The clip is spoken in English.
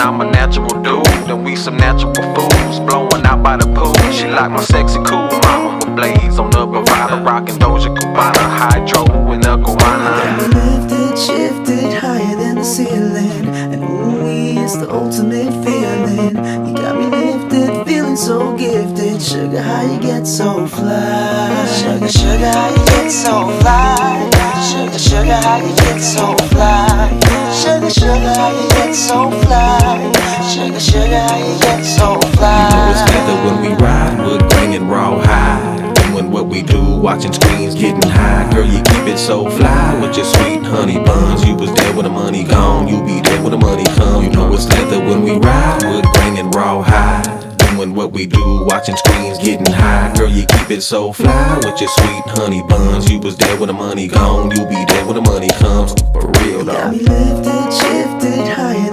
I'm a natural dude, and we some natural fools, blowing out by the pool. She like my sexy cool mama with blades on the provider, rockin' Doja Cubana, hydro in the guana. We lifted, shifted higher than the ceiling, and ooh, it's the ultimate feeling. You got me lifted, feeling so gifted. Sugar, how you get so fly? Sugar, sugar, how you get so fly? Sugar, sugar, how you get so fly? Sugar, sugar, how you get so fly? Sugar, sugar, how you get so fly? You know it's leather when we ride, wood grain and raw hide. Doing what we do, watching screens, getting high. Girl, you keep it so fly with your sweet honey buns. You was there when the money gone, you be there when the money come. You know it's leather when we ride, wood grain and raw hide. Doing what we do, watching screens, getting high. Girl, you keep it so fly with your sweet honey buns. You was there when the money gone, you be there when the money comes. For real, You got though. me lifted, shifted higher